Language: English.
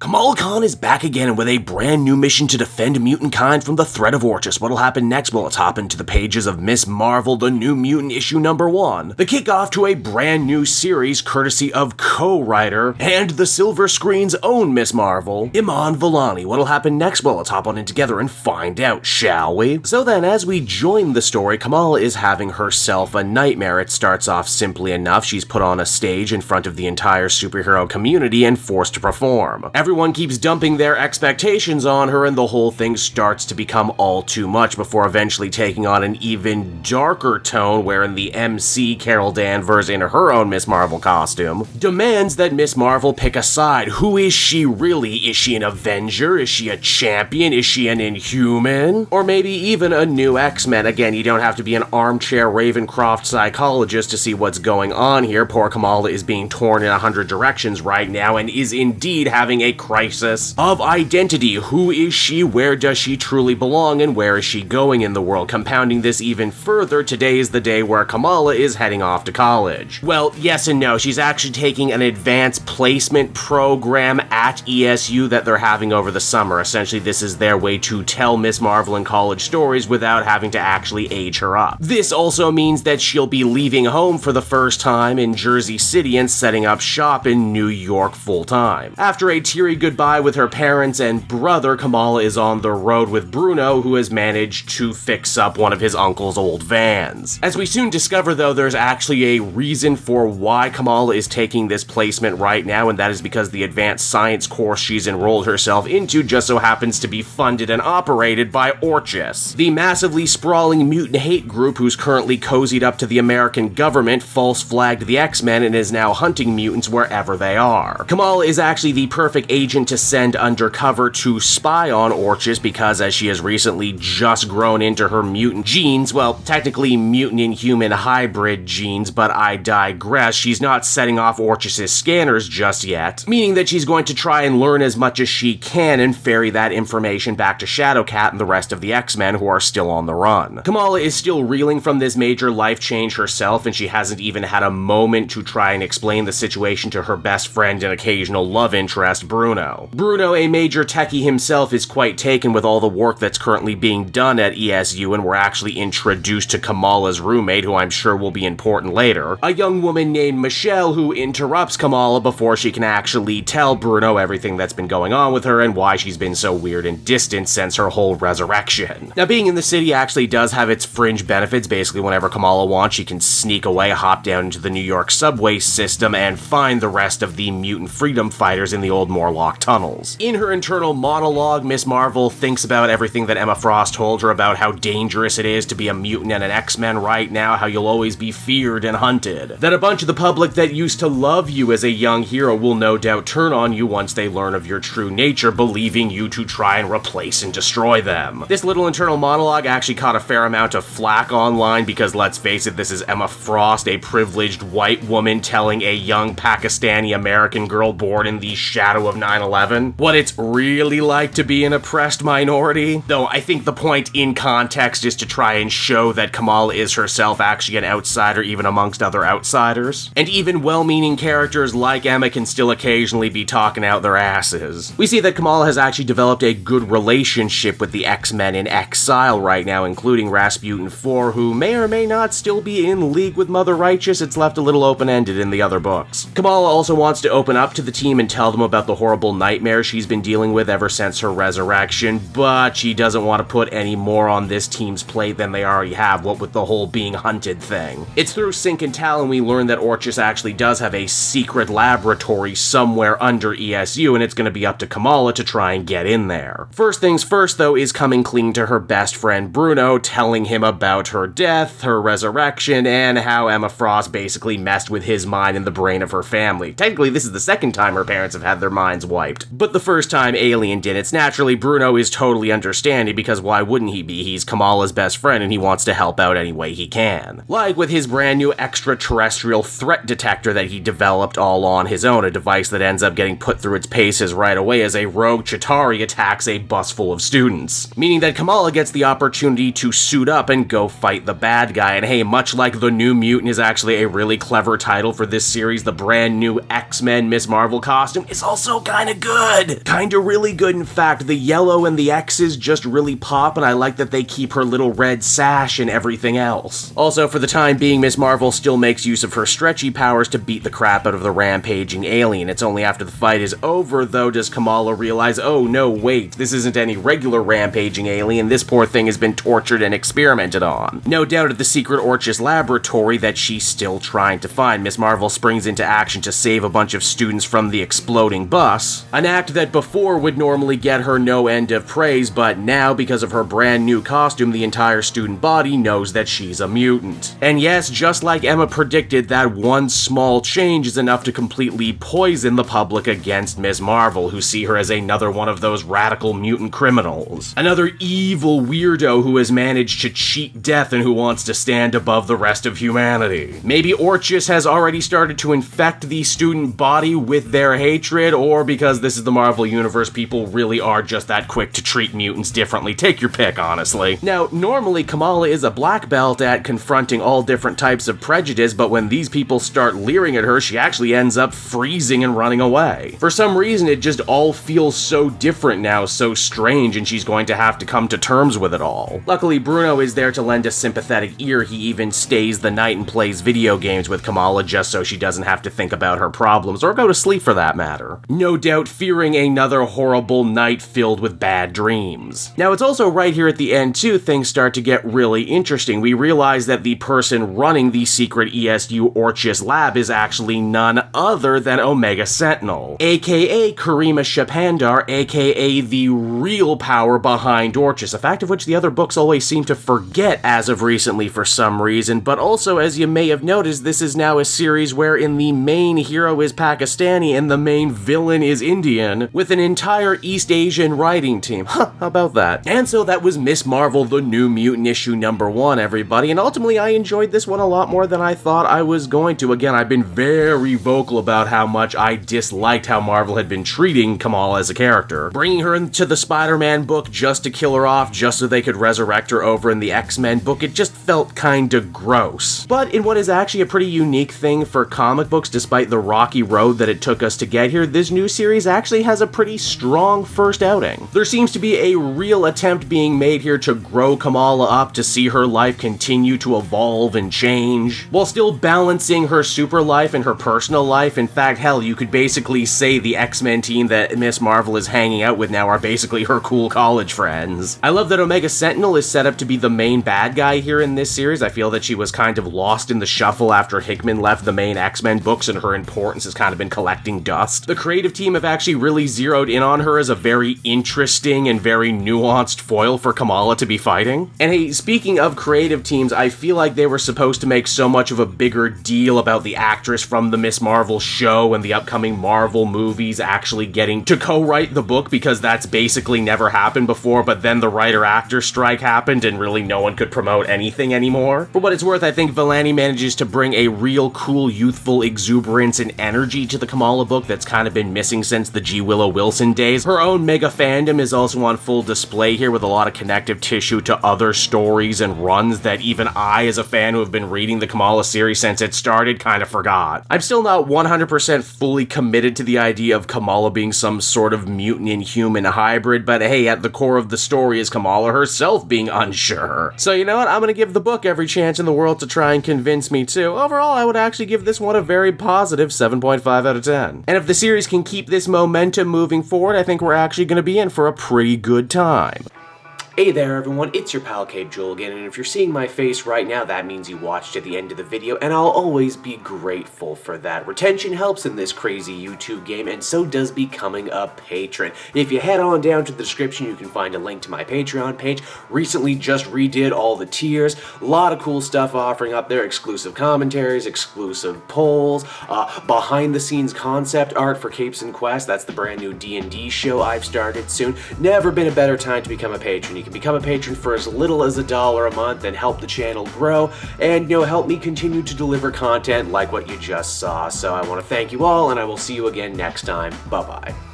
Kamala Khan is back again with a brand new mission to defend mutantkind from the threat of Orchis. What'll happen next? Well, let's hop into the pages of Ms.Marvel The New Mutant issue number 1, the kickoff to a brand new series courtesy of co-writer and the silver screen's own Ms. Marvel, Iman Vellani. What'll happen next? Well, let's hop on in together and find out, shall we? So then, as we join the story, Kamala is having herself a nightmare. It starts off simply enough. She's put on a stage in front of the entire superhero community and forced to perform. Everyone keeps dumping their expectations on her, and the whole thing starts to become all too much before eventually taking on an even darker tone wherein the MC, Carol Danvers, in her own Ms. Marvel costume, demands that Ms. Marvel pick a side. Who is she really? Is she an Avenger? Is she a champion? Is she an Inhuman? Or maybe even a new X-Men? Again, you don't have to be an armchair Ravencroft psychologist to see what's going on here. Poor Kamala is being torn in 100 directions right now and is indeed having a crisis of identity. Who is she? Where does she truly belong? And where is she going in the world? Compounding this even further, today is the day where Kamala is heading off to college. Well, yes and no. She's actually taking an advanced placement program at ESU that they're having over the summer. Essentially, this is their way to tell Ms. Marvel in college stories without having to actually age her up. This also means that she'll be leaving home for the first time in Jersey City and setting up shop in New York full-time. After a teary goodbye with her parents and brother, Kamala is on the road with Bruno, who has managed to fix up one of his uncle's old vans. As we soon discover, though, there's actually a reason for why Kamala is taking this placement right now, and that is because the advanced science course she's enrolled herself into just so happens to be funded and operated by Orchis, the massively sprawling mutant hate group who's currently cozied up to the American government, false-flagged the X-Men, and is now hunting mutants wherever they are. Kamala is actually the perfect agent to send undercover to spy on Orchis because, as she has recently just grown into her mutant genes, well, technically mutant Inhuman hybrid genes, but I digress, she's not setting off Orchis's scanners just yet, meaning that she's going to try and learn as much as she can and ferry that information back to Shadowcat and the rest of the X-Men who are still on the run. Kamala is still reeling from this major life change herself, and she hasn't even had a moment to try and explain the situation to her best friend and occasional love interest, Bruno. Bruno, a major techie himself, is quite taken with all the work that's currently being done at ESU, and we're actually introduced to Kamala's roommate, who I'm sure will be important later, a young woman named Michelle who interrupts Kamala before she can actually tell Bruno everything that's been going on with her and why she's been so weird and distant since her whole resurrection. Now, being in the city actually does have its fringe benefits. Basically, whenever Kamala wants, she can sneak away, hop down into the New York subway system, and find the rest of the mutant freedom fighters in the old Morlock tunnels. In her internal monologue, Ms. Marvel thinks about everything that Emma Frost told her about how dangerous it is to be a mutant and an X-Men right now, how you'll always be feared and hunted, that a bunch of the public that used to love you as a young hero will no doubt turn on you once they learn of your true nature, believing you to try and replace and destroy them. This little internal monologue actually caught a fair amount of flack online because, let's face it, this is Emma Frost, a privileged white woman, telling a young Pakistani American girl born in the shadow of 9/11 what it's really like to be an oppressed minority. Though I think the point in context is to try and show that Kamala is herself actually an outsider even amongst other outsiders. And even well-meaning characters like Emma can still occasionally be talking out their asses. We see that Kamala has actually developed a good relationship with the X-Men in exile right now, including Rasputin 4, who may or may not still be in league with Mother Righteous. It's left a little open-ended in the other books. Kamala also wants to open up to the team and tell them about the horrible nightmare she's been dealing with ever since her resurrection, but she doesn't want to put any more on this team's plate than they already have, what with the whole being hunted thing. It's through Sync and Talon we learn that Orchis actually does have a secret laboratory somewhere under ESU, and it's going to be up to Kamala to try and get in there. First things first, though, is coming clean to her best friend Bruno, telling him about her death, her resurrection, and how Emma Frost basically messed with his mind and the brain of her family. Technically, this is the second time her parents have had their minds wiped, but the first time Alien did. It's naturally Bruno is totally understanding, because why wouldn't he be? He's Kamala's best friend and he wants to help out any way he can. Like with his brand new extraterrestrial threat detector that he developed all on his own, a device that ends up getting put through its paces right away as a rogue Chitauri attacks a bus full of students. Meaning that Kamala gets the opportunity to suit up and go fight the bad guy. And hey, much like The New Mutant is actually a really clever title for this series, the brand new X-Men Ms. Marvel costume is also kinda good. Kinda really good, in fact. The yellow and the X's just really pop, and I like that they keep her little red sash and everything else. Also, for the time being, Ms. Marvel still makes use of her stretchy powers to beat the crap out of the rampaging alien. It's only after the fight is over, though, does Kamala realize, oh no, wait, this isn't any regular rampaging alien, this poor thing has been tortured and experimented on. No doubt at the secret Orchis laboratory that she's still trying to find. Ms. Marvel springs into action to save a bunch of students from the exploding bus, an act that before would normally get her no end of praise, but now, because of her brand new costume, the entire student body knows that she's a mutant. And yes, just like Emma predicted, that one small change is enough to completely poison the public against Ms. Marvel, who see her as another one of those radical mutant criminals. Another evil weirdo who has managed to cheat death and who wants to stand above the rest of humanity. Maybe Orchis has already started to infect the student body with their hatred, or because this is the Marvel Universe, people really are just that quick to treat mutants differently. Take your pick, honestly. Now, normally Kamala is a black belt at confronting all different types of prejudice, but when these people start leering at her, she actually ends up freezing and running away. For some reason, it just all feels so different now, so strange, and she's going to have to come to terms with it all. Luckily, Bruno is there to lend a sympathetic ear. He even stays the night and plays video games with Kamala just so she doesn't have to think about her problems, or go to sleep for that matter. No doubt fearing another horrible night filled with bad dreams. Now, it's also right here at the end, too, things start to get really interesting. We realize that the person running the secret ESU Orchis lab is actually none other than Omega Sentinel, aka Karima Shapandar, aka the real power behind Orchis, a fact of which the other books always seem to forget as of recently for some reason, but also, as you may have noticed, this is now a series wherein the main hero is Pakistani and the main villain is Indian, with an entire East Asian writing team. Huh, how about that? And so that was Ms. Marvel The New Mutant issue number 1, everybody, and ultimately I enjoyed this one a lot more than I thought I was going to. Again, I've been very vocal about how much I disliked how Marvel had been treating Kamala as a character. Bringing her into the Spider-Man book just to kill her off, just so they could resurrect her over in the X-Men book, it just felt kinda gross. But in what is actually a pretty unique thing for comic books, despite the rocky road that it took us to get here, this new series actually has a pretty strong first outing. There seems to be a real attempt being made here to grow Kamala up, to see her life continue to evolve and change, while still balancing her super life and her personal life. In fact, hell, you could basically say the X-Men team that Ms. Marvel is hanging out with now are basically her cool college friends. I love that Omega Sentinel is set up to be the main bad guy here in this series. I feel that she was kind of lost in the shuffle after Hickman left the main X-Men books, and her importance has kind of been collecting dust. The creative team have actually really zeroed in on her as a very interesting and very nuanced foil for Kamala to be fighting. And hey, speaking of creative teams, I feel like they were supposed to make so much of a bigger deal about the actress from the Ms. Marvel show and the upcoming Marvel movies actually getting to co-write the book, because that's basically never happened before, but then the writer-actor strike happened and really no one could promote anything anymore. For what it's worth, I think Vellani manages to bring a real cool, youthful exuberance and energy to the Kamala book that's kind of been missing since the G. Willow Wilson days. Her own mega fandom is also on full display here, with a lot of connective tissue to other stories and runs that even I, as a fan who have been reading the Kamala series since it started, kind of forgot. I'm still not 100% fully committed to the idea of Kamala being some sort of mutant inhuman hybrid, but hey, at the core of the story is Kamala herself being unsure. So you know what, I'm gonna give the book every chance in the world to try and convince me too. Overall, I would actually give this one a very positive 7.5 out of 10. And if the series can keep this momentum moving forward, I think we're actually gonna be in for a pretty good time. Hey there everyone, it's your pal Cape Joel again, and if you're seeing my face right now, that means you watched to the end of the video, and I'll always be grateful for that. Retention helps in this crazy YouTube game, and so does becoming a patron. If you head on down to the description, you can find a link to my Patreon page. Recently just redid all the tiers, a lot of cool stuff offering up there, exclusive commentaries, exclusive polls, behind the scenes concept art for Capes and Quest. That's the brand new D&D show I've started soon. Never been a better time to become a patron. You can become a patron for as little as $1 a month and help the channel grow, and help me continue to deliver content like what you just saw. So I want to thank you all, and I will see you again next time. Bye bye.